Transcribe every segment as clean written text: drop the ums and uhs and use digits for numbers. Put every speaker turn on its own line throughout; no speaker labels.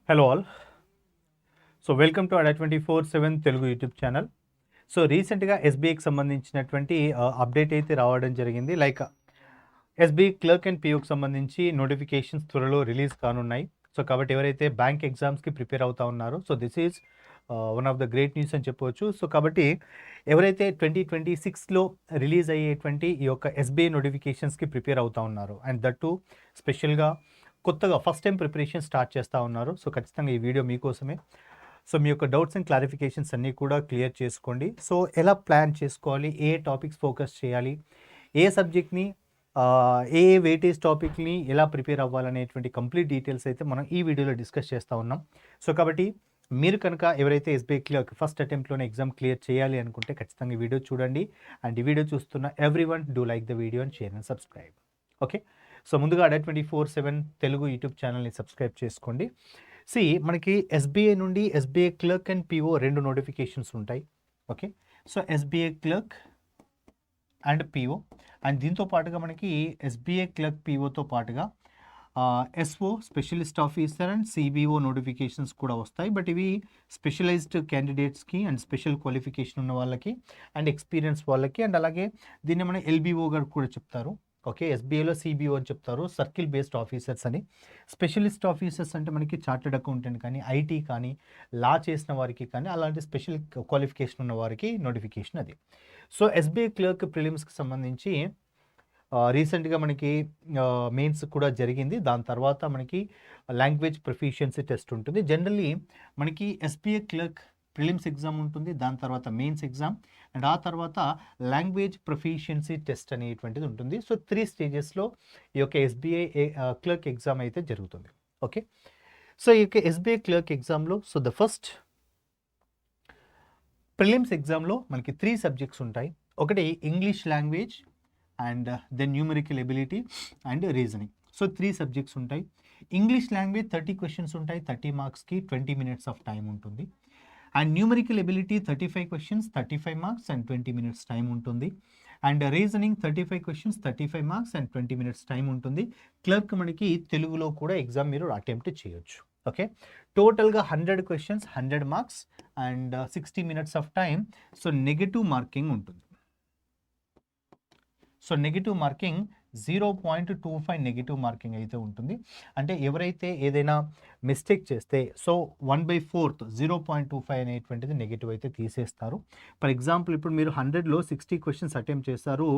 Hello all. So welcome to అడా 24/7 Telugu YouTube channel. So రీసెంట్గా ఎస్బీఐకి సంబంధించినటువంటి అప్డేట్ అయితే రావడం జరిగింది. లైక్ ఎస్బీఐ క్లర్క్ అండ్ పిఓకి సంబంధించి నోటిఫికేషన్స్ త్వరలో రిలీజ్ కానున్నాయి. సో కాబట్టి ఎవరైతే బ్యాంక్ ఎగ్జామ్స్కి ప్రిపేర్ అవుతా ఉన్నారో so this is one of the great news అని చెప్పవచ్చు. సో కాబట్టి ఎవరైతే 2026లో రిలీజ్ అయ్యేటువంటి ఈ యొక్క ఎస్బీఐ నోటిఫికేషన్స్కి ప్రిపేర్ అవుతా ఉన్నారు అండ్ దట్ టు స్పెషల్గా కొత్తగా ఫస్ట్ టైం ప్రిపరేషన్ స్టార్ట్ చేస్తూ ఉన్నారు. సో ఖచ్చితంగా ఈ వీడియో మీకోసమే. సో మీ యొక్క డౌట్స్ అండ్ క్లారిఫికేషన్స్ అన్నీ కూడా క్లియర్ చేసుకోండి. సో ఎలా ప్లాన్ చేసుకోవాలి, ఏ టాపిక్స్ ఫోకస్ చేయాలి, ఏ సబ్జెక్ట్ని ఏ వెయిటేజ్ టాపిక్ని ఎలా ప్రిపేర్ అవ్వాలనేటువంటి కంప్లీట్ డీటెయిల్స్ అయితే మనం ఈ వీడియోలో డిస్కస్ చేస్తూ ఉన్నాం. సో కాబట్టి మీరు కనుక ఎవరైతే ఎస్బీఐ క్లర్క్ ఫస్ట్ అటెంప్ట్లోనే ఎగ్జామ్ క్లియర్ చేయాలి అనుకుంటే ఖచ్చితంగా ఈ వీడియో చూడండి. అండ్ ఈ వీడియో చూస్తున్న everyone do like the video and share and subscribe. Okay, so ముందుగా అడా 24/7 తెలుగు యూట్యూబ్ ఛానల్ని సబ్స్క్రైబ్ చేసుకోండి. మనకి ఎస్బీఐ నుండి ఎస్బీఐ క్లర్క్ అండ్ పిఓ రెండు నోటిఫికేషన్స్ ఉంటాయి. Okay, so SBI clerk and PO and దీంతో పాటుగా మనకి ఎస్బీఐ క్లర్క్ పిఓతో పాటుగా SO specialist officer and CBO notifications కూడా వస్తాయి. బట్ ఇవి స్పెషలైజ్డ్ క్యాండిడేట్స్కి అండ్ స్పెషల్ క్వాలిఫికేషన్ ఉన్న వాళ్ళకి అండ్ ఎక్స్పీరియన్స్ వాళ్ళకి అండ్ అలాగే దీన్ని మనం ఎల్బిఓ గారు కూడా చెప్తారు. ఓకే, ఎస్బీఐలో సిబిఓ అని చెప్తారు, సర్కిల్ బేస్డ్ ఆఫీసర్స్ అని. స్పెషలిస్ట్ ఆఫీసర్స్ అంటే మనకి చార్టెడ్ అకౌంటెంట్ కానీ ఐటీ కానీ లా చేసిన వారికి కానీ అలాంటి స్పెషల్ క్వాలిఫికేషన్ ఉన్న వారికి నోటిఫికేషన్ అది. సో ఎస్బీఐ క్లర్క్ ప్రిలిమ్స్కి సంబంధించి రీసెంట్గా మనకి మెయిన్స్ కూడా జరిగింది. దాని తర్వాత మనకి లాంగ్వేజ్ ప్రొఫిషియన్సీ టెస్ట్ ఉంటుంది. జనరల్లీ మనకి ఎస్బీఐ క్లర్క్ ప్రిలిమ్స్ ఎగ్జామ్ ఉంటుంది, దాని తర్వాత మెయిన్స్ ఎగ్జామ్ అండ్ ఆ తర్వాత లాంగ్వేజ్ ప్రొఫిషియన్సీ టెస్ట్ అనేటువంటిది ఉంటుంది. సో 3 స్టేజెస్లో ఈ యొక్క ఎస్బీఐ క్లర్క్ ఎగ్జామ్ అయితే జరుగుతుంది. ఓకే, సో ఈ యొక్క ఎస్బీఐ క్లర్క్ ఎగ్జామ్లో సో ద ఫస్ట్ ప్రిలిమ్స్ ఎగ్జామ్లో మనకి 3 సబ్జెక్ట్స్ ఉంటాయి. ఒకటి English language and then numerical ability and reasoning. So 3 subjects ఉంటాయి. ఇంగ్లీష్ లాంగ్వేజ్ 30 క్వశ్చన్స్ ఉంటాయి, 30 మార్క్స్కి 20 మినిట్స్ ఆఫ్ టైం ఉంటుంది. And numerical ability 35 questions, 35 marks and 20 minutes time ఉంటుంది. And reasoning 35 questions, 35 marks and 20 minutes time ఉంటుంది. Clerk మనకి తెలుగులో కూడా exam మీరు అటెంప్ట్ చేయొచ్చు. ఓకే, టోటల్గా 100 questions, 100 marks and 60 minutes of time. So negative marking ఉంటుంది. So negative marking 0.25 negative marking అయితే ఉంటుంది. అంటే ఎవరైతే ఏదైనా మిస్టేక్ చేస్తే సో 1/4 0.25 అనేటువంటిది నెగిటివ్ అయితే తీసేస్తారు. ఫర్ ఎగ్జాంపుల్ ఇప్పుడు మీరు 100లో 60 క్వశ్చన్స్ అటెంప్ట్ చేస్తారు,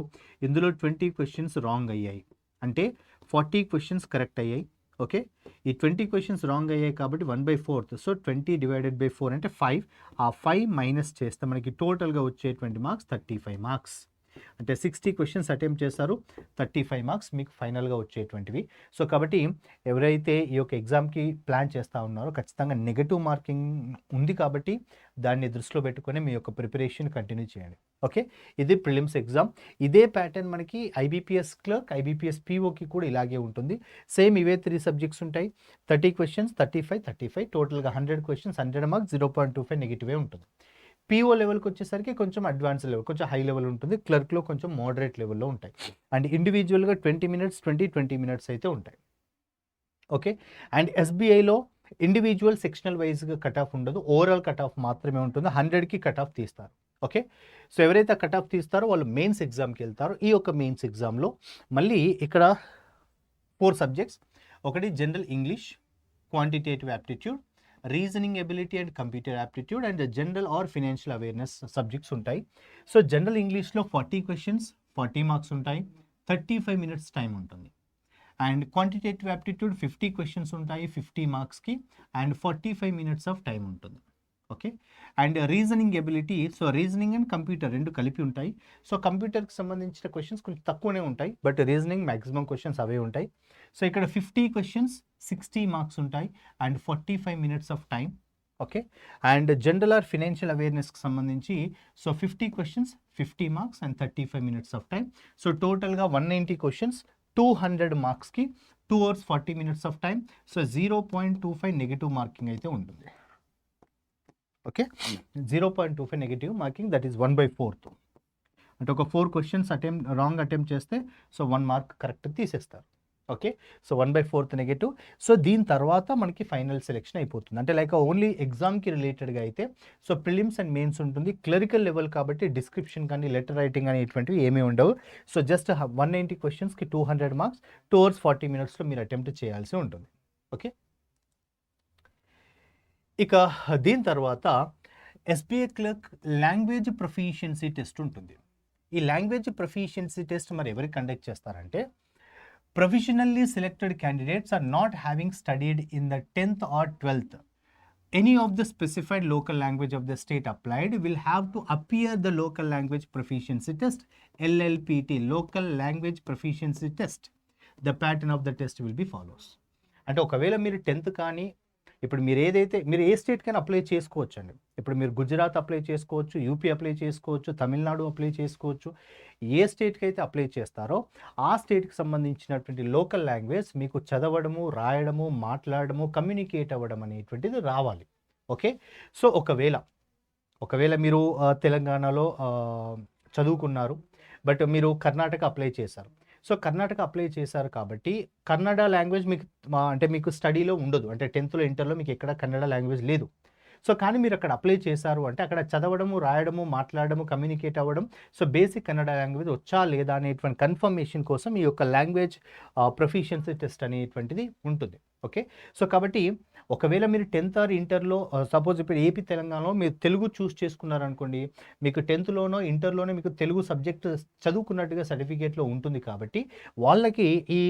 ఇందులో 20 క్వశ్చన్స్ రాంగ్ అయ్యాయి అంటే 40 క్వశ్చన్స్ కరెక్ట్ అయ్యాయి. ఓకే, ఈ 20 క్వశ్చన్స్ రాంగ్ అయ్యాయి కాబట్టి 1/4 సో 20 డివైడెడ్ బై 4 అంటే 5. ఆ 5 మైనస్ చేస్తే మనకి టోటల్గా వచ్చేటువంటి మార్క్స్ 35 మార్క్స్. అంటే 60 క్వశ్చన్స్ అటెంప్ట్ చేశారు, 35 మార్క్స్ మీకు ఫైనల్గా వచ్చేటువంటివి. సో కాబట్టి ఎవరైతే ఈ యొక్క ఎగ్జామ్కి ప్లాన్ చేస్తూ ఉన్నారో ఖచ్చితంగా నెగటివ్ మార్కింగ్ ఉంది కాబట్టి దాన్ని దృష్టిలో పెట్టుకొని మీ యొక్క ప్రిపరేషన్ కంటిన్యూ చేయండి. ఓకే, ఇది ప్రిలిమ్స్ ఎగ్జామ్. ఇదే ప్యాటర్న్ మనకి ఐబీపీఎస్ క్లర్క్, ఐబీపీఎస్ పీఓకి కూడా ఇలాగే ఉంటుంది. సేమ్ ఇవే 3 సబ్జెక్ట్స్ ఉంటాయి. 30 క్వశ్చన్స్, 35 టోటల్గా 100 క్వశ్చన్స్, 100 మార్క్స్, 0.25 నెగిటివే ఉంటుంది. పీఓ లెవెల్కి వచ్చేసరికి కొంచెం అడ్వాన్స్ లెవెల్, కొంచెం హై లెవెల్ ఉంటుంది. క్లర్క్లో కొంచెం మోడరేట్ లెవెల్లో ఉంటాయి. అండ్ ఇండివిజువల్గా 20 మినిట్స్ 20 మినిట్స్ అయితే ఉంటాయి. ఓకే, అండ్ ఎస్బీఐలో ఇండివిజువల్ సెక్షనల్ వైజ్గా కట్ ఆఫ్ ఉండదు, ఓవరాల్ కట్ ఆఫ్ మాత్రమే ఉంటుంది. 100కి కట్ ఆఫ్ తీస్తారు. ఓకే, సో ఎవరైతే కట్ ఆఫ్ తీస్తారో వాళ్ళు మెయిన్స్ ఎగ్జామ్కి వెళ్తారు. ఈ యొక్క మెయిన్స్ ఎగ్జామ్లో మళ్ళీ ఇక్కడ 4 సబ్జెక్ట్స్. ఒకటి general English, quantitative aptitude, reasoning ability and computer aptitude and general or financial awareness subjects ఉంటాయి. సో జనరల్ ఇంగ్లీష్లో 40 క్వశ్చన్స్, 40 మార్క్స్ ఉంటాయి, 35 మినిట్స్ టైం ఉంటుంది. అండ్ క్వాంటిటేటివ్ యాప్టిట్యూడ్ 50 క్వశ్చన్స్ ఉంటాయి, 50 మార్క్స్కి అండ్ 45 మినిట్స్ ఆఫ్ టైం ఉంటుంది. Okay, and reasoning ability so reasoning and computer రెండు కలిపి ఉంటాయి. సో కంప్యూటర్కి సంబంధించిన క్వశ్చన్స్ కొంచెం తక్కువనే ఉంటాయి, బట్ రీజనింగ్ మ్యాక్సిమం క్వశ్చన్స్ అవే ఉంటాయి. సో ఇక్కడ 50 క్వశ్చన్స్, 60 మార్క్స్ ఉంటాయి and 45 minutes of time. Okay, and general or financial అవేర్నెస్కి సంబంధించి so 50 questions, 50 marks and 35 minutes of time. So టోటల్గా 190 క్వశ్చన్స్, 200 మార్క్స్కి 2 hours 40 minutes of time. So 0.25 negative marking అయితే ఉంటుంది. Okay, 0.25 negative marking, that is 1/4. అంటే ఒక 4 questions wrong attempt చేస్తే so 1 mark correct తీసేస్తారు. ఓకే. So 1/4 negative. సో దీని తర్వాత మనకి ఫైనల్ సెలెక్షన్ అయిపోతుంది. అంటే లైక్ ఓన్లీ ఎగ్జామ్‌కి రిలేటెడ్‌గా అయితే సో ప్రిలిమ్స్ అండ్ మెయిన్స్ ఉంటుంది. క్లరికల్ లెవెల్ కాబట్టి డిస్క్రిప్షన్ కానీ, లెటర్ రైటింగ్ అనేటువంటివి ఏమీ ఉండవు. సో జస్ట్ 190 క్వెషన్స్‌కి 200 మార్క్స్ 2 అవర్స్ 40 మినిట్స్‌లో మీరు అటెంప్ట్ చేయాల్సి ఉంటుంది. ఓకే. ఇక దీని తర్వాత SBI clerk language proficiency test ఉంటుంది. ఈ లాంగ్వేజ్ ప్రొఫిషియన్సీ టెస్ట్ మరి ఎవరికి కండక్ట్ చేస్తారంటే provisionally selected candidates are not having studied in the 10th or 12th. Any of the specified local language of the state applied will have to appear the local language proficiency test, LLPT, local language proficiency test. The pattern of the test will be follows. అంటే ఒకవేళ మీరు 10th కానీ ఇప్పుడు మీరు ఏ స్టేట్కైనా apply చేసుకోవచ్చండి. ఇప్పుడు మీరు Gujarat apply చేసుకోవచ్చు, యూపీ అప్లై చేసుకోవచ్చు, తమిళనాడు అప్లై చేసుకోవచ్చు. ఏ స్టేట్కి అయితే అప్లై చేస్తారో ఆ స్టేట్కి సంబంధించినటువంటి లోకల్ లాంగ్వేజ్ మీకు చదవడము, రాయడము, మాట్లాడడము, కమ్యూనికేట్ అవ్వడం అనేటువంటిది రావాలి. ఓకే. సో ఒకవేళ మీరు తెలంగాణలో చదువుకున్నారు, బట్ మీరు కర్ణాటక అప్లై చేశారు. సో కర్ణాటక అప్లై చేశారు కాబట్టి కన్నడ లాంగ్వేజ్ మీకు స్టడీలో ఉండదు. అంటే 10th ఇంటర్లో మీకు ఎక్కడ కన్నడ లాంగ్వేజ్ లేదు. సో కానీ మీరు అక్కడ అప్లై చేశారు అంటే అక్కడ చదవడము, రాయడము, మాట్లాడడము, కమ్యూనికేట్ అవ్వడం, సో బేసిక్ కన్నడ లాంగ్వేజ్ వచ్చా లేదా అనేటువంటి కన్ఫర్మేషన్ కోసం ఈ యొక్క లాంగ్వేజ్ ప్రొఫిషియన్సీ టెస్ట్ అనేటువంటిది ఉంటుంది. ఓకే. సో కాబట్టి ఒకవేళ మీరు 10th or ఇంటర్లో సపోజ్ ఇప్పుడు ఏపీ తెలంగాణలో మీరు తెలుగు చూస్ చేసుకున్నారనుకోండి, మీకు 10thలోనో ఇంటర్లోనే మీకు తెలుగు సబ్జెక్ట్ చదువుకున్నట్టుగా సర్టిఫికేట్లో ఉంటుంది కాబట్టి వాళ్ళకి ఈ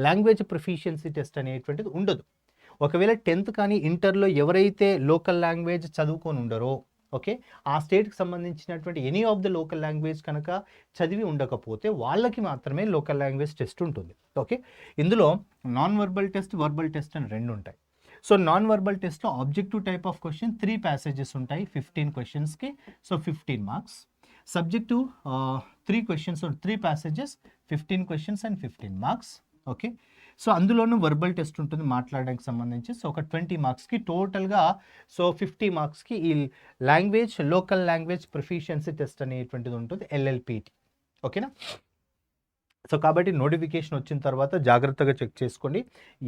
లాంగ్వేజ్ ప్రొఫిషియన్సీ టెస్ట్ అనేటువంటిది ఉండదు. ఒకవేళ 10th కానీ ఇంటర్లో ఎవరైతే లోకల్ లాంగ్వేజ్ చదువుకొని ఉండరో, ఓకే, ఆ స్టేట్కి సంబంధించినటువంటి any of the local language కనుక చదివి ఉండకపోతే వాళ్ళకి మాత్రమే లోకల్ లాంగ్వేజ్ టెస్ట్ ఉంటుంది. ఓకే. ఇందులో non verbal test, verbal test అని 2 ఉంటాయి. సో నాన్ వర్బల్ టెస్ట్లో objective type of question 3 passages ఉంటాయి 15 క్వశ్చన్స్కి. So 15 marks. Subjective 3 questions 3 passages 15 questions and 15 marks. Okay. So అందులోనూ వర్బల్ టెస్ట్ ఉంటుంది మాట్లాడడానికి సంబంధించి. సో ఒక 20 మార్క్స్కి టోటల్గా సో 50 మార్క్స్కి ఈ లోకల్ లాంగ్వేజ్ ప్రొఫిషియన్సీ టెస్ట్ అనేటువంటిది ఉంటుంది, LLPT. ఓకేనా. సో కాబట్టి నోటిఫికేషన్ వచ్చిన తర్వాత జాగ్రత్తగా చెక్ చేసుకోండి.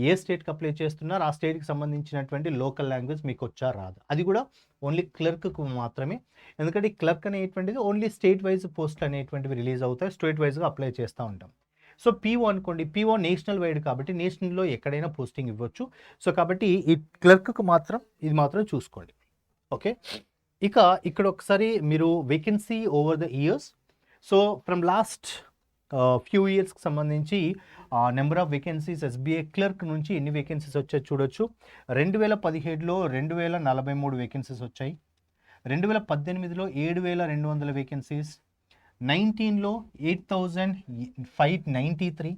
ఏ స్టేట్కి అప్లై చేస్తున్నారు, ఆ స్టేట్కి సంబంధించినటువంటి లోకల్ లాంగ్వేజ్ మీకు వచ్చా రాదా, అది కూడా ఓన్లీ క్లర్క్కు మాత్రమే. ఎందుకంటే క్లర్క్ అనేటువంటిది ఓన్లీ స్టేట్ వైజ్ పోస్టులు అనేటువంటివి రిలీజ్ అవుతాయి, స్టేట్ వైజ్గా అప్లై చేస్తూ ఉంటాం. సో PO అనుకోండి, PO నేషనల్ వైడ్ కాబట్టి నేషనల్లో ఎక్కడైనా పోస్టింగ్ ఇవ్వచ్చు. సో కాబట్టి ఈ క్లర్క్కు మాత్రం ఇది మాత్రం చూసుకోండి. ఓకే. ఇక ఇక్కడ ఒకసారి మీరు vacancy over the years. So from last few ఇయర్స్కి సంబంధించి number of vacancies SBI clerk నుంచి ఎన్ని వేకెన్సీస్ వచ్చాయి చూడొచ్చు. 2017లో 2043 వేకెన్సీస్ వచ్చాయి. 2018లో 7200 వేకెన్సీస్. 19లో 8593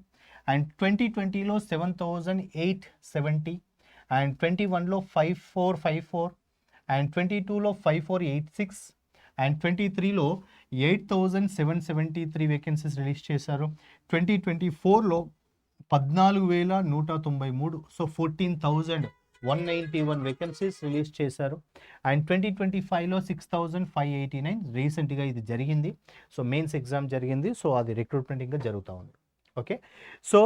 అండ్ 2020లో 7870 అండ్ 21లో 5454 అండ్ 22లో 5486 అండ్ 23లో 8773 వేకెన్సీస్ రిలీజ్ చేశారు. 2024లో 14193, సో 14,191 వేకెన్సీస్ రిలీజ్ చేశారు. అండ్ 2025లో 6589 రీసెంట్గా ఇది జరిగింది. సో మెయిన్స్ ఎగ్జామ్ జరిగింది. సో అది రిక్రూట్మెంట్ ఇంకా జరుగుతూ ఉంది. ఓకే. సో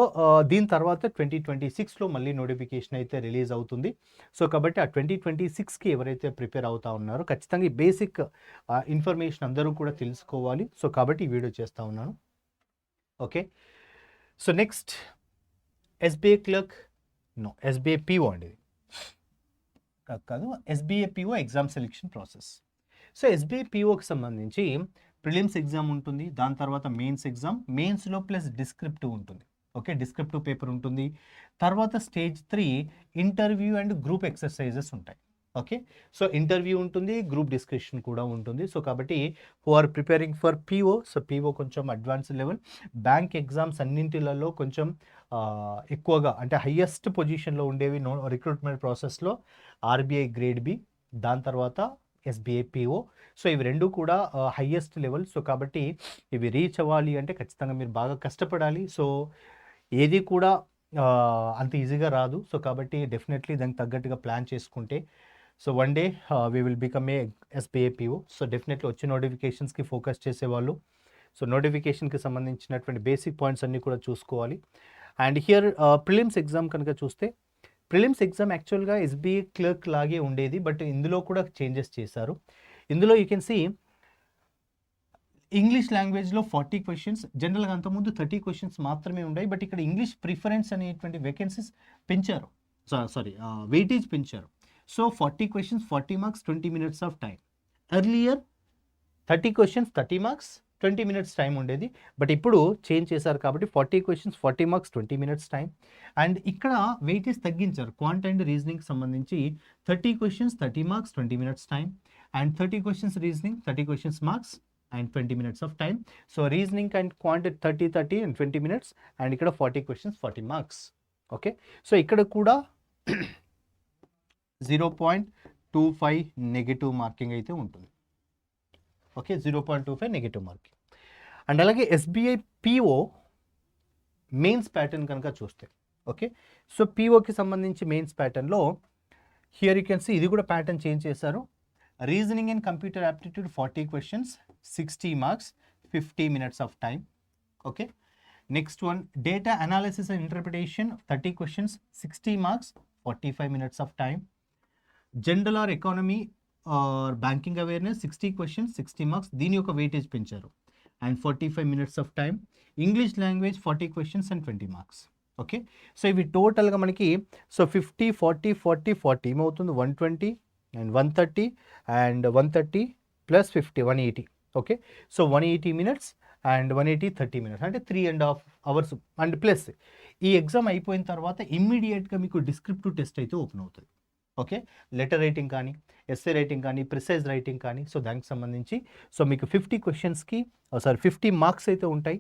దీని తర్వాత 2026లో మళ్ళీ నోటిఫికేషన్ అయితే రిలీజ్ అవుతుంది. సో కాబట్టి ఆ 2026కి ఎవరైతే ప్రిపేర్ అవుతా ఉన్నారో ఖచ్చితంగా ఈ బేసిక్ ఇన్ఫర్మేషన్ అందరూ కూడా తెలుసుకోవాలి. సో కాబట్టి ఈ వీడియో చేస్తూ ఉన్నాను. Okay. So next SBI clerk, SBI PO అండి, ఇది కాదు, SBI PO exam selection process. So SBI POకి సంబంధించి ప్రిలిమ్స్ ఎగ్జామ్ ఉంటుంది, దాని తర్వాత మెయిన్స్ ఎగ్జామ్, మెయిన్స్లో ప్లస్ డిస్క్రిప్టివ్ ఉంటుంది. ఓకే. డిస్క్రిప్టివ్ పేపర్ ఉంటుంది. తర్వాత stage 3 interview and group exercises ఉంటాయి. ఓకే. సో ఇంటర్వ్యూ ఉంటుంది, గ్రూప్ డిస్కషన్ కూడా ఉంటుంది. సో కాబట్టి who are preparing for PO, so PO కొంచెం అడ్వాన్స్డ్ లెవెల్. బ్యాంక్ ఎగ్జామ్స్ అన్నింటిలలో కొంచెం ఎక్కువగా అంటే హయ్యెస్ట్ పొజిషన్లో ఉండేవి రిక్రూట్మెంట్ ప్రాసెస్లో RBI గ్రేడ్ B, దాని తర్వాత SBI PO. సో ఇవి రెండు కూడా హయ్యెస్ట్ లెవెల్. సో కాబట్టి ఇవి రీచ్ అవ్వాలి అంటే ఖచ్చితంగా మీరు బాగా కష్టపడాలి. సో ఏది కూడా అంత ఈజీగా రాదు. సో కాబట్టి డెఫినెట్లీ దానికి తగ్గట్టుగా ప్లాన్ చేసుకుంటే so one day we will become a SBI PO. So definitely వచ్చే నోటిఫికేషన్స్కి ఫోకస్ చేసేవాళ్ళు. సో నోటిఫికేషన్కి సంబంధించినటువంటి బేసిక్ పాయింట్స్ అన్నీ కూడా చూసుకోవాలి. అండ్ హియర్ ప్రిలిమ్స్ ఎగ్జామ్ కనుక చూస్తే ప్రిలిమ్స్ ఎగ్జామ్ యాక్చువల్గా ఎస్బీఐ క్లర్క్ లాగే ఉండేది, బట్ ఇందులో కూడా చేంజెస్ చేశారు. ఇందులో యూ కెన్ సీ ఇంగ్లీష్ లాంగ్వేజ్లో 40 క్వశ్చన్స్, జనరల్గా అంతకుముందు 30 క్వశ్చన్స్ మాత్రమే ఉన్నాయి, బట్ ఇక్కడ ఇంగ్లీష్ ప్రిఫరెన్స్ అనేటువంటి వేకెన్సీస్ పెంచారు, సారీ వెయిటేజ్ పెంచారు. So 40 questions 40 marks 20 minutes of time. Earlier 30 questions 30 marks 20 minutes time ఉండేది, బట్ ఇప్పుడు చేంజ్ చేశారు కాబట్టి 40 questions 40 marks 20 minutes time. And ఇక్కడ వెయిటేజ్ తగ్గించారు. క్వాంట్ అండ్ రీజనింగ్ సంబంధించి 30 questions 30 marks 20 minutes time, and 30 questions reasoning 30 questions marks and 20 minutes of time. So reasoning and quant 30 and 20 minutes, and ఇక్కడ 40 questions 40 marks. Okay, so ఇక్కడ కూడా 0.25 negative marking అయితే ఉంటుంది. Okay, 0.25 negative marking. And అలాగే SBI PO mains pattern కనుక చూస్తే, okay, so పిఓకి సంబంధించి mains ప్యాటర్న్లో హియర్ యూ కెన్ సీ ఇది కూడా ప్యాటర్న్ చేంజ్ చేశారు. Reasoning and computer aptitude 40 questions 60 marks 50 minutes of time. Okay, next one data analysis and interpretation 30 questions 60 marks 45 minutes of time. General or economy or banking awareness 60 questions 60 marks, దీని యొక్క weightage పెంచారు and 45 minutes of time. English language 40 questions and 20 marks. Okay, so ఇవి టోటల్గా మనకి so 50 40 40 40 ఏమవుతుంది 120 and 130 and 130 plus 50 180. Okay, so 180 minutes and 180 30 minutes అంటే 3.5 hours. And plus ఈ exam అయిపోయిన తర్వాత ఇమ్మీడియట్గా మీకు డిస్క్రిప్టివ్ టెస్ట్ అయితే ఓపెన్ అవుతుంది. ఓకే, లెటర్ రైటింగ్ కానీ ఎస్ఏ రైటింగ్ కానీ ప్రిసైజ్ రైటింగ్ కానీ, సో దానికి సంబంధించి సో మీకు 50 క్వశ్చన్స్కి 50 మార్క్స్ అయితే ఉంటాయి.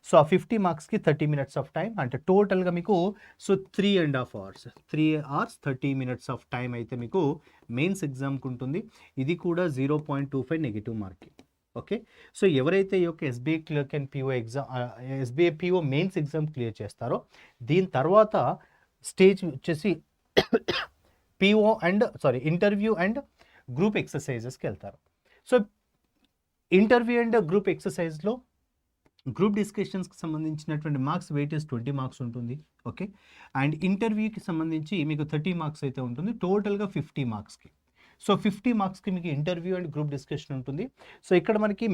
సో ఆ 50 మార్క్స్కి 30 minutes ఆఫ్ టైం, అంటే టోటల్గా మీకు so 3.5 hours 3 hours 30 minutes of time అయితే మీకు మెయిన్స్ ఎగ్జామ్కి ఉంటుంది. ఇది కూడా 0.25 నెగిటివ్ మార్కింగ్. ఓకే, సో ఎవరైతే ఈ యొక్క SBI clerk and PO exam SBI PO mains exam clear చేస్తారో దీని తర్వాత స్టేజ్ వచ్చేసి PO and interview and group ఎక్సర్సైజెస్కి వెళ్తారు. సో ఇంటర్వ్యూ అండ్ గ్రూప్ ఎక్సర్సైజ్లో గ్రూప్ డిస్కషన్స్కి సంబంధించినటువంటి మార్క్స్ వెయిటేజ్ 20 మార్క్స్ ఉంటుంది. ఓకే, అండ్ ఇంటర్వ్యూకి సంబంధించి మీకు 30 మార్క్స్ అయితే ఉంటుంది, టోటల్గా 50 మార్క్స్కి. సో 50 మార్క్స్కి మీకు ఇంటర్వ్యూ అండ్ గ్రూప్ డిస్కషన్ ఉంటుంది. సో ఇక్కడ మనకి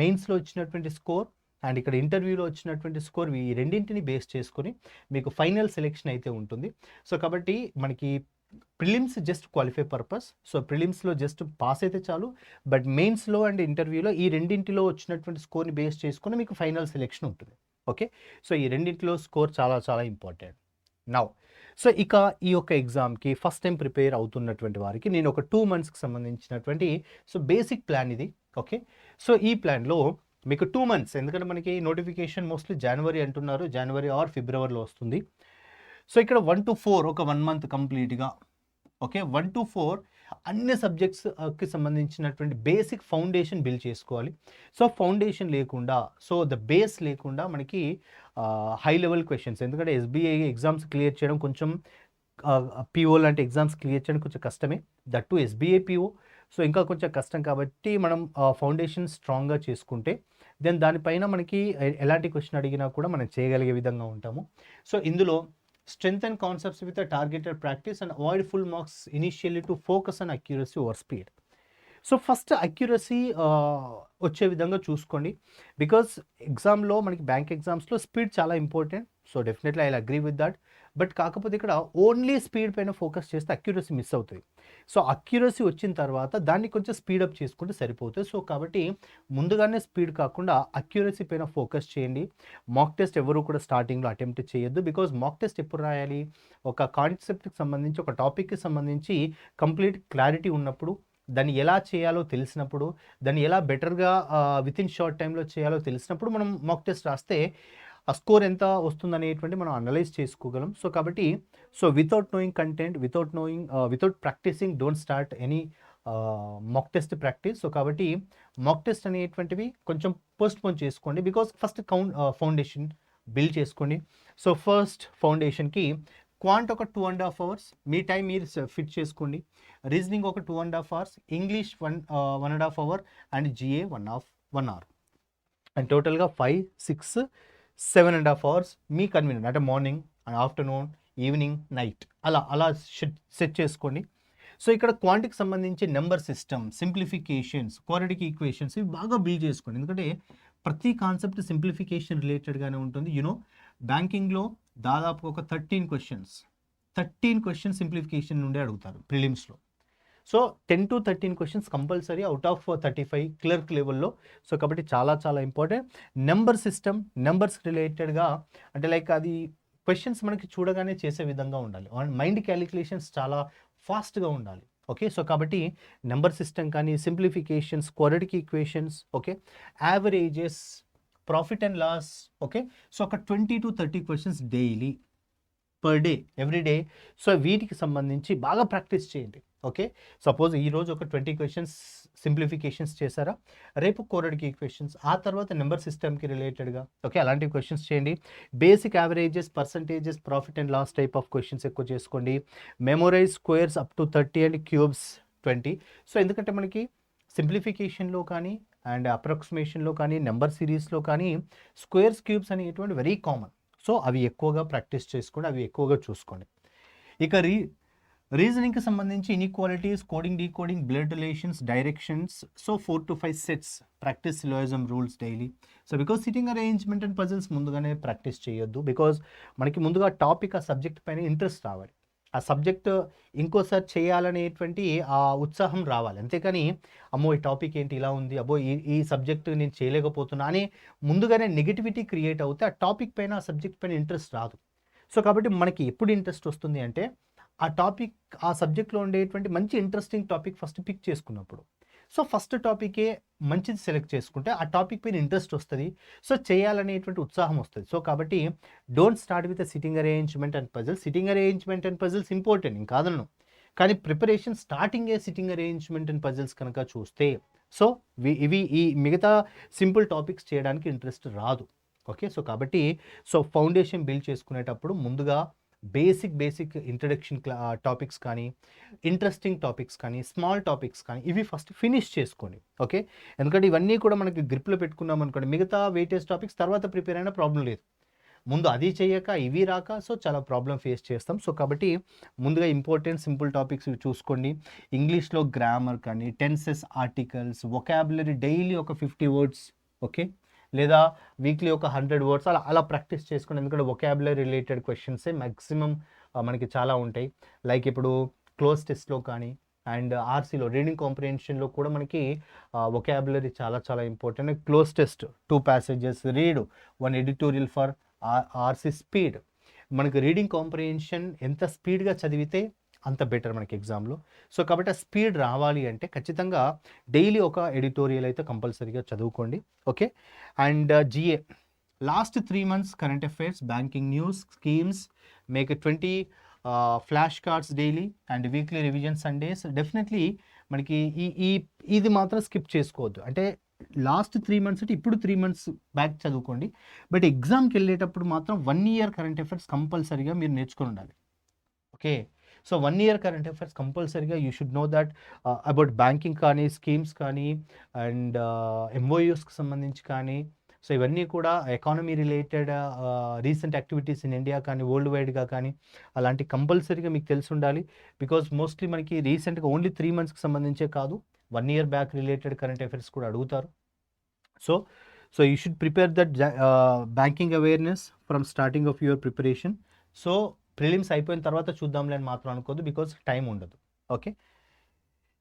మెయిన్స్లో వచ్చినటువంటి స్కోర్ అండ్ ఇక్కడ ఇంటర్వ్యూలో వచ్చినటువంటి స్కోర్ ఈ రెండింటిని బేస్ చేసుకొని మీకు ఫైనల్ సెలెక్షన్ అయితే ఉంటుంది. సో కాబట్టి మనకి prelims just qualify purpose, so ప్రిలిమ్స్లో జస్ట్ పాస్ అయితే చాలు, బట్ మెయిన్స్లో అండ్ ఇంటర్వ్యూలో ఈ రెండింటిలో వచ్చినటువంటి స్కోర్ని బేస్ చేసుకొని మీకు ఫైనల్ సెలెక్షన్ ఉంటుంది. ఓకే, సో ఈ రెండింటిలో స్కోర్ చాలా చాలా ఇంపార్టెంట్. నౌ సో ఇక ఈ యొక్క ఎగ్జామ్కి ఫస్ట్ టైం ప్రిపేర్ అవుతున్నటువంటి వారికి నేను ఒక 2 monthsకి సంబంధించినటువంటి సో బేసిక్ ప్లాన్ ఇది. ఓకే, సో ఈ ప్లాన్లో మీకు 2 months, ఎందుకంటే మనకి నోటిఫికేషన్ మోస్ట్లీ జనవరి అంటున్నారు, జనవరి ఆర్ ఫిబ్రవరిలో వస్తుంది. సో ఇక్కడ 1 to 4 ఒక 1 month కంప్లీట్గా. ఓకే, 1 to 4 అన్ని సబ్జెక్ట్స్కి సంబంధించినటువంటి బేసిక్ ఫౌండేషన్ బిల్డ్ చేసుకోవాలి. సో ఫౌండేషన్ లేకుండా, సో ద బేస్ లేకుండా మనకి హై లెవెల్ క్వశ్చన్స్, ఎందుకంటే ఎస్బీఐ ఎగ్జామ్స్ క్లియర్ చేయడం కొంచెం పిఓ లాంటి ఎగ్జామ్స్ క్లియర్ చేయడం కొంచెం కష్టమే, that to SBI PO. So ఇంకా కొంచెం కష్టం కాబట్టి మనం ఫౌండేషన్ స్ట్రాంగ్గా చేసుకుంటే దెన్ దానిపైన మనకి ఎలాంటి క్వశ్చన్ అడిగినా కూడా మనం చేయగలిగే విధంగా ఉంటాము. సో ఇందులో strengthen concepts with a targeted practice and avoid full marks initially to focus on accuracy over speed. So first accuracy వచ్చే విధంగా చూసుకోండి, బికాస్ ఎగ్జామ్లో మనకి బ్యాంక్ ఎగ్జామ్స్లో స్పీడ్ చాలా important. So definitely I agree with that, but కాకపోతే ఇక్కడ only speed పైన ఫోకస్ చేస్తే అక్యురసీ మిస్ అవుతుంది. సో అక్యురసీ వచ్చిన తర్వాత దాన్ని కొంచెం స్పీడప్ చేసుకుంటే సరిపోతుంది. సో కాబట్టి ముందుగానే స్పీడ్ కాకుండా అక్యురసీ పైన ఫోకస్ చేయండి. మాక్ టెస్ట్ ఎవరు కూడా స్టార్టింగ్లో అటెంప్ట్ చేయొద్దు, బికాజ్ మాక్ టెస్ట్ ఎప్పుడు రాయాలి, ఒక కాన్సెప్ట్కి సంబంధించి ఒక టాపిక్కి సంబంధించి కంప్లీట్ క్లారిటీ ఉన్నప్పుడు, దాన్ని ఎలా చేయాలో తెలిసినప్పుడు, దాన్ని ఎలా బెటర్గా వితిన్ షార్ట్ టైంలో చేయాలో తెలిసినప్పుడు మనం మాక్ టెస్ట్ రాస్తే ఆ స్కోర్ ఎంత వస్తుందనేటువంటి మనం అనలైజ్ చేసుకోగలం. సో కాబట్టి so without knowing content, without practising don't start any mock test practice. So కాబట్టి మాక్ టెస్ట్ అనేటువంటివి కొంచెం పోస్ట్పోన్ చేసుకోండి, బికాస్ ఫస్ట్ ఫౌండేషన్ బిల్డ్ చేసుకోండి. సో ఫస్ట్ ఫౌండేషన్కి క్వాంట్ ఒక 2.5 hours మీ టైం మీరు ఫిట్ చేసుకోండి, రీజనింగ్ ఒక 2.5 hours, English 1.5 hour and GA 1 hour, and టోటల్గా 5 6 7.5 hours మీ కన్వీనియంట్, అంటే morning and afternoon, evening, night, అలా సెట్ చేసుకోండి. సో ఇక్కడ క్వాంటికి సంబంధించి number system, simplifications, quadratic equations ఇవి బాగా బిల్డ్ చేసుకోండి. ఎందుకంటే ప్రతి కాన్సెప్ట్ సింప్లిఫికేషన్ రిలేటెడ్గానే ఉంటుంది. బ్యాంకింగ్లో దాదాపు ఒక 13 క్వశ్చన్స్ సింప్లిఫికేషన్ నుండే అడుగుతారు ప్రిలిమ్స్లో. So 10 to 13 questions compulsory out of 35 clerk లెవెల్లో. సో కాబట్టి చాలా చాలా ఇంపార్టెంట్. నెంబర్ సిస్టమ్, నెంబర్స్ రిలేటెడ్గా అంటే లైక్ అది క్వశ్చన్స్ మనకి చూడగానే చేసే విధంగా ఉండాలి. మైండ్ క్యాలిక్యులేషన్స్ చాలా ఫాస్ట్గా ఉండాలి. ఓకే, సో కాబట్టి నెంబర్ సిస్టమ్ కానీ, simplifications, quadratic equations, okay, averages, profit and loss, okay. So ఒక 20 to 30 questions daily, per day, every day. So వీటికి సంబంధించి బాగా ప్రాక్టీస్ చేయండి. ఓకే, సపోజ్ ఈరోజు ఒక 20 క్వశ్చన్స్ సింప్లిఫికేషన్స్ చేశారా, రేపు క్వాడ్రాటిక్ ఈక్వేషన్స్, ఆ తర్వాత నెంబర్ సిస్టమ్కి రిలేటెడ్గా, ఓకే, అలాంటి క్వశ్చన్స్ చేయండి. Basic averages, percentages, profit and loss type of questions ఎక్కువ చేసుకోండి. Memorize squares up to 30 and cubes 20. So ఎందుకంటే మనకి సింప్లిఫికేషన్లో కానీ అండ్ అప్రాక్సిమేషన్లో కానీ, నెంబర్ సిరీస్లో కానీ స్క్వేర్స్, క్యూబ్స్ అనేటువంటి వెరీ కామన్. సో అవి ఎక్కువగా ప్రాక్టీస్ చేసుకోండి, అవి ఎక్కువగా చూసుకోండి. ఇక రీజనింగ్కి సంబంధించి inequalities, coding, decoding, blood relations, directions, so 4 to 5 sets practice syllogism rules daily. So because sitting arrangement and puzzles ముందుగానే ప్రాక్టీస్ చేయొద్దు. బికాజ్ మనకి ముందుగా టాపిక్, ఆ సబ్జెక్ట్ పైన ఇంట్రెస్ట్ రావాలి, ఆ సబ్జెక్ట్ ఇంకోసారి చేయాలనేటువంటి ఆ ఉత్సాహం రావాలి. అంతేకాని అమ్మో ఈ టాపిక్ ఏంటి ఇలా ఉంది, అబ్బో ఈ సబ్జెక్ట్ నేను చేయలేకపోతున్నా అని ముందుగానే నెగిటివిటీ క్రియేట్ అవుతే ఆ టాపిక్ పైన, ఆ సబ్జెక్ట్ పైన ఇంట్రెస్ట్ రాదు. సో కాబట్టి మనకి ఎప్పుడు ఇంట్రెస్ట్ వస్తుంది అంటే ఆ టాపిక్, ఆ సబ్జెక్ట్లో ఉండేటువంటి మంచి ఇంట్రెస్టింగ్ టాపిక్ ఫస్ట్ పిక్ చేసుకున్నప్పుడు. సో ఫస్ట్ టాపికే మంచిది సెలెక్ట్ చేసుకుంటే ఆ టాపిక్ పైన ఇంట్రెస్ట్ వస్తుంది, సో చేయాలనేటువంటి ఉత్సాహం వస్తుంది. సో కాబట్టి don't start with sitting arrangement and puzzles. Sitting arrangement and puzzles important, ఇంకా కాదను, కానీ ప్రిపరేషన్ స్టార్టింగే సిట్టింగ్ అరేంజ్మెంట్ అండ్ పజిల్స్ కనుక చూస్తే సో ఇవి ఈ మిగతా సింపుల్ టాపిక్స్ చేయడానికి ఇంట్రెస్ట్ రాదు. ఓకే, సో కాబట్టి సో ఫౌండేషన్ బిల్డ్ చేసుకునేటప్పుడు ముందుగా బేసిక్ ఇంట్రడక్షన్ టాపిక్స్ కానీ, ఇంట్రెస్టింగ్ టాపిక్స్ కానీ, స్మాల్ టాపిక్స్ కానీ ఇవి ఫస్ట్ ఫినిష్ చేసుకోండి. ఓకే, ఎందుకంటే ఇవన్నీ కూడా మనకి గ్రిప్లో పెట్టుకున్నాం అనుకోండి, మిగతా వెయిటేజ్ టాపిక్స్ తర్వాత ప్రిపేర్ అయినా ప్రాబ్లం లేదు. ముందు అది చేయక ఇవి రాక సో చాలా ప్రాబ్లం ఫేస్ చేస్తాం. సో కాబట్టి ముందుగా ఇంపార్టెంట్ సింపుల్ టాపిక్స్ ఇవి చూసుకోండి. ఇంగ్లీష్లో గ్రామర్ కానీ, టెన్సెస్, ఆర్టికల్స్, వొకాబులరీ డైలీ ఒక 50 words, ఓకే, లేదా వీక్లీ ఒక 100 words అలా ప్రాక్టీస్ చేసుకోండి. ఎందుకంటే వొకాబులరీ రిలేటెడ్ క్వశ్చన్సే మ్యాక్సిమం మనకి చాలా ఉంటాయి. లైక్ ఇప్పుడు క్లోజ్ టెస్ట్లో కానీ అండ్ ఆర్సీలో రీడింగ్ కాంప్రిహెన్షన్లో కూడా మనకి వొకాబులరీ చాలా చాలా important. Cloze test 2 passages read, 1 editorial for RC speed. మనకి రీడింగ్ కాంప్రిహెన్షన్ ఎంత స్పీడ్గా చదివితే అంత బెటర్ మనకి ఎగ్జామ్లో. సో కాబట్టి ఆ స్పీడ్ రావాలి అంటే ఖచ్చితంగా డైలీ ఒక ఎడిటోరియల్ అయితే కంపల్సరీగా చదువుకోండి. Okay, and GA last 3 months current affairs, banking news, schemes, make 20 flash cards daily and weekly revision Sundays. Definitely మనకి ఇది మాత్రం స్కిప్ చేసుకోవద్దు. అంటే లాస్ట్ 3 months అంటే ఇప్పుడు 3 months బ్యాక్ చదువుకోండి, బట్ ఎగ్జామ్కి వెళ్ళేటప్పుడు మాత్రం 1 year కరెంట్ అఫైర్స్ కంపల్సరీగా మీరు నేర్చుకొని ఉండాలి. Okay, so 1 year current affairs కంపల్సరీగా you should know that about banking కానీ, స్కీమ్స్ కానీ అండ్ ఎంఓయూస్కి సంబంధించి కానీ. సో ఇవన్నీ కూడా economy related recent activities in India కానీ, వరల్డ్ వైడ్గా కానీ అలాంటి కంపల్సరీగా మీకు తెలిసి ఉండాలి. బికాజ్ మోస్ట్లీ మనకి రీసెంట్గా ఓన్లీ 3 monthsకి సంబంధించే కాదు, 1 year back related current affairs కూడా అడుగుతారు. So you should prepare that banking awareness from starting of your preparation. So prelims అయిపోయిన తర్వాత చూద్దాంలే అని మాత్రం అనుకోద్దు, బికాజ్ టైం ఉండదు. ఓకే,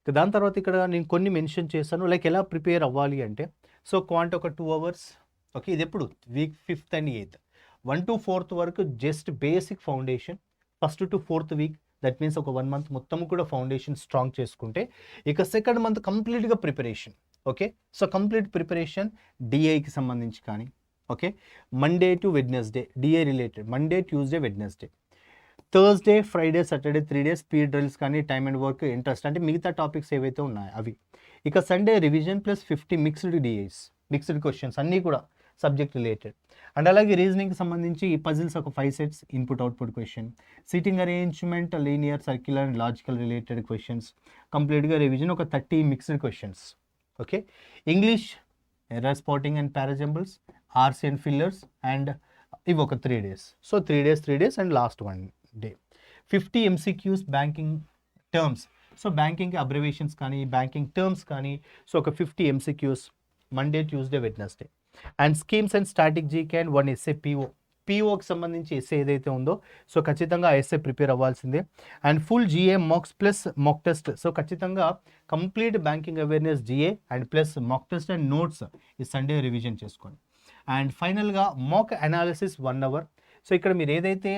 దాని తర్వాత ఇక్కడ నేను కొన్ని మెన్షన్ చేశాను, లైక్ ఎలా ప్రిపేర్ అవ్వాలి అంటే. సో క్వాంట్ ఒక 2 hours, ఓకే, ఇది ఎప్పుడు week 5th and 8th, 1 to 4th వరకు just basic foundation. 1st to 4th week, that means ఒక 1 month మొత్తం కూడా ఫౌండేషన్ స్ట్రాంగ్ చేసుకుంటే ఇక 2nd month కంప్లీట్గా preparation. Okay, so complete preparation డిఐకి సంబంధించి కానీ, okay, Monday to Wednesday DI related, Monday, Tuesday, Wednesday, Thursday, Friday, Saturday 3 days speed drills కానీ, టైమ్ అండ్ వర్క్, ఇంట్రెస్ట్ అంటే మిగతా టాపిక్స్ ఏవైతే ఉన్నాయో అవి. ఇక Sunday revision plus 50 mixed DIs, mixed questions అన్నీ కూడా సబ్జెక్ట్ రిలేటెడ్. అండ్ అలాగే రీజనింగ్కి సంబంధించి ఈ పజిల్స్ ఒక 5 sets, input output question, sitting arrangement, linear, circular and logical related questions, కంప్లీట్గా రివిజన్ ఒక 30 mixed questions. Okay, English error spotting and parajumbles, RC and fillers and ఇవి ఒక 3 days. So 3 days and last 1 day. 50 MCQs banking terms. So banking abbreviations కానీ banking terms కానీ so ఒక 50 MCQs Monday, Tuesday, Wednesday. And schemes and static GK and 1 essay PO. పిఓకి సంబంధించి SA ఏదైతే ఉందో so ఖచ్చితంగా SA prepare అవ్వాల్సిందే. And full GA mocks plus mock test. So ఖచ్చితంగా complete banking awareness GA and plus mock test and notes ఈ Sunday revision చేసుకోండి. And ఫైనల్గా mock analysis 1 hour. So ఇక్కడ మీరు ఏదైతే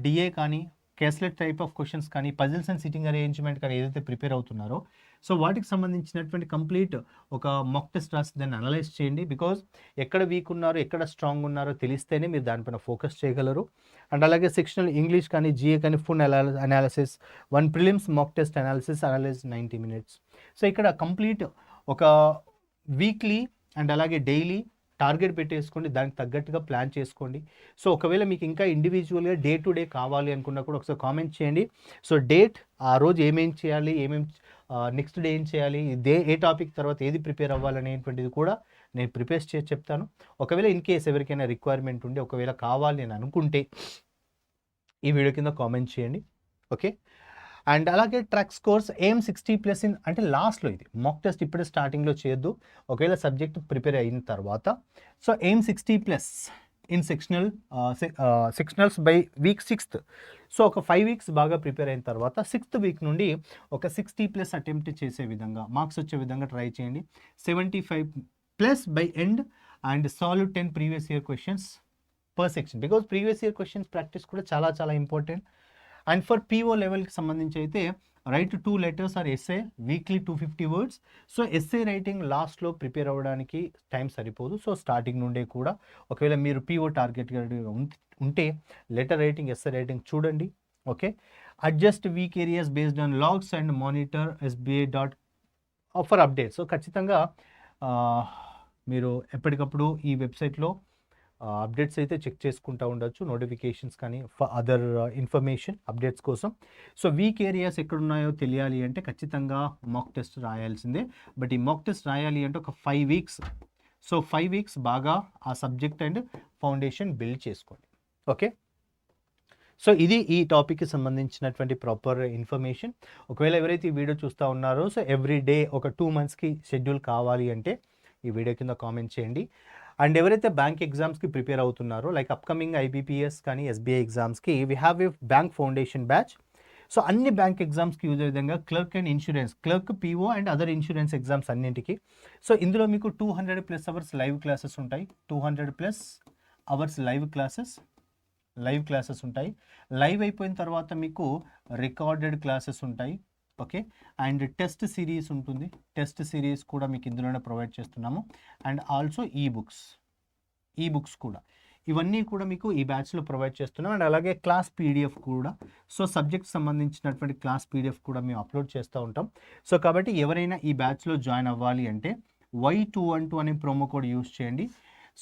డిఏ కానీ కేస్లెట్ టైప్ ఆఫ్ క్వశ్చన్స్ కానీ పజిల్స్ అండ్ సిట్టింగ్ అరేంజ్మెంట్ కానీ ఏదైతే ప్రిపేర్ అవుతున్నారో సో వాటికి సంబంధించినటువంటి కంప్లీట్ ఒక మాక్ టెస్ట్ రాసి దాన్ని అనలైజ్ చేయండి. బికాజ్ ఎక్కడ వీక్ ఉన్నారో ఎక్కడ స్ట్రాంగ్ ఉన్నారో తెలిస్తేనే మీరు దానిపైన ఫోకస్ చేయగలరు. అండ్ అలాగే సెక్షనల్ ఇంగ్లీష్ కానీ జిఏ కానీ full analysis 1 prelims mock test analysis 90 minutes. So ఇక్కడ కంప్లీట్ ఒక వీక్లీ అండ్ అలాగే డైలీ టార్గెట్ పెట్టేసుకోండి, దానికి తగ్గట్టుగా ప్లాన్ చేసుకోండి. సో ఒకవేళ మీకు ఇంకా ఇండివిజువల్గా డే టు డే కావాలి అనుకున్నా కూడా ఒకసారి కామెంట్ చేయండి. సో డేట్ ఆ రోజు ఏమేం చేయాలి, నెక్స్ట్ డే ఏం చేయాలి, ఏ టాపిక్ తర్వాత ఏది ప్రిపేర్ అవ్వాలనేటువంటిది కూడా నేను ప్రిపేర్ చేసి చెప్తాను. ఒకవేళ ఇన్ కేస్ ఎవరికైనా రిక్వైర్మెంట్ ఉండి ఒకవేళ కావాలి నేను అనుకుంటే ఈ వీడియో కింద కామెంట్ చేయండి. ఓకే. అండ్ అలాగే ట్రాక్ స్కోర్స్ ఏం 60+ ఇన్ అంటే లాస్ట్లో ఇది మాక్ టెస్ట్ ఇప్పుడే స్టార్టింగ్లో చేయొద్దు. ఒకవేళ సబ్జెక్ట్ ప్రిపేర్ అయిన తర్వాత సో ఏం 60+ in sectionals by week 6th. So ఒక 5 weeks బాగా ప్రిపేర్ అయిన తర్వాత 6th week నుండి ఒక 60+ అటెంప్ట్ చేసే విధంగా మార్క్స్ వచ్చే విధంగా ట్రై చేయండి. 75+ by end and solve 10 previous year questions per section. Because previous year questions practice కూడా చాలా చాలా ఇంపార్టెంట్. అండ్ ఫర్ పిఓ లెవెల్కి సంబంధించి అయితే write 2 letters or essay weekly 250 words. So essay writing లాస్ట్లో ప్రిపేర్ అవ్వడానికి టైం సరిపోదు. సో స్టార్టింగ్ నుండే కూడా ఒకవేళ మీరు పిఓ టార్గెట్ ఉంటే లెటర్ రైటింగ్ ఎస్ఏ రైటింగ్ చూడండి. Okay. Adjust weak areas based on logs and monitor SBI for updates. So ఖచ్చితంగా మీరు ఎప్పటికప్పుడు ఈ వెబ్సైట్లో అప్డేట్స్ అయితే చెక్ చేసుకుంటూ ఉండొచ్చు, నోటిఫికేషన్స్ కానీ అదర్ ఇన్ఫర్మేషన్ అప్డేట్స్ కోసం. సో వీక్ ఏరియాస్ ఎక్కడున్నాయో తెలియాలి అంటే ఖచ్చితంగా మాక్ టెస్ట్ రాయాల్సిందే. బట్ ఈ మాక్ టెస్ట్ రాయాలి అంటే ఒక 5 weeks. సో 5 weeks బాగా ఆ సబ్జెక్ట్ అండ్ ఫౌండేషన్ బిల్డ్ చేసుకోండి. ఓకే. సో ఇది ఈ టాపిక్కి సంబంధించినటువంటి ప్రాపర్ ఇన్ఫర్మేషన్. ఒకవేళ ఎవరైతే ఈ వీడియో చూస్తూ ఉన్నారో సో ఎవ్రీ డే ఒక 2 monthsకి షెడ్యూల్ కావాలి అంటే ఈ వీడియో కింద కామెంట్ చేయండి. అండ్ ఎవరైతే బ్యాంక్ ఎగ్జామ్స్కి ప్రిపేర్ అవుతున్నారో లైక్ అప్కమింగ్ IBPS కానీ SBI ఎగ్జామ్స్కి we have a bank foundation batch. So అన్ని బ్యాంక్ ఎగ్జామ్స్కి యూజ్ అయ్యే విధంగా clerk and insurance, clerk PO and other insurance exams అన్నింటికి. సో ఇందులో మీకు 200+ hours లైవ్ క్లాసెస్ ఉంటాయి. 200+ hours లైవ్ క్లాసెస్ ఉంటాయి. లైవ్ అయిపోయిన తర్వాత మీకు రికార్డెడ్ క్లాసెస్ ఉంటాయి. ఓకే. అండ్ టెస్ట్ సిరీస్ ఉంటుంది. టెస్ట్ సిరీస్ కూడా మీకు ఇందులోనే ప్రొవైడ్ చేస్తున్నాము. అండ్ ఆల్సో ఈ బుక్స్ కూడా ఇవన్నీ కూడా మీకు ఈ బ్యాచ్లో ప్రొవైడ్ చేస్తున్నాం. అండ్ అలాగే క్లాస్ PDF కూడా. సో సబ్జెక్ట్ సంబంధించినటువంటి క్లాస్ PDF కూడా మేము అప్లోడ్ చేస్తూ ఉంటాం. సో కాబట్టి ఎవరైనా ఈ బ్యాచ్లో జాయిన్ అవ్వాలి అంటే Y212 అనే ప్రోమో కోడ్ యూస్ చేయండి.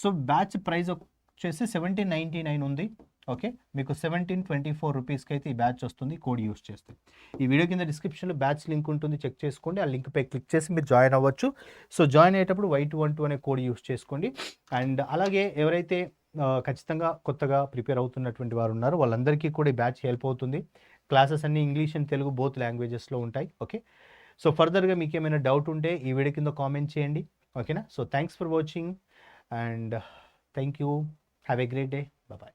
సో బ్యాచ్ ప్రైస్ వచ్చేసి 1799 ఉంది. ఓకే. మీకు 1724 రూపీస్కి అయితే ఈ బ్యాచ్ వస్తుంది కోడ్ యూస్ చేస్తే. ఈ వీడియో కింద డిస్క్రిప్షన్లో బ్యాచ్ లింక్ ఉంటుంది, చెక్ చేసుకోండి. ఆ లింక్పై క్లిక్ చేసి మీరు జాయిన్ అవ్వచ్చు. సో జాయిన్ అయ్యేటప్పుడు Y212 అనే కోడ్ యూస్ చేసుకోండి. అండ్ అలాగే ఎవరైతే ఖచ్చితంగా కొత్తగా ప్రిపేర్ అవుతున్నటువంటి వారు ఉన్నారో వాళ్ళందరికీ కూడా ఈ బ్యాచ్ హెల్ప్ అవుతుంది. క్లాసెస్ అన్ని ఇంగ్లీష్ అండ్ తెలుగు బోత్ లాంగ్వేజెస్లో ఉంటాయి. ఓకే. సో ఫర్దర్గా మీకు ఏమైనా డౌట్ ఉంటే ఈ వీడియో కింద కామెంట్ చేయండి. ఓకేనా. So thanks for watching and thank you. Have a great day. Bye.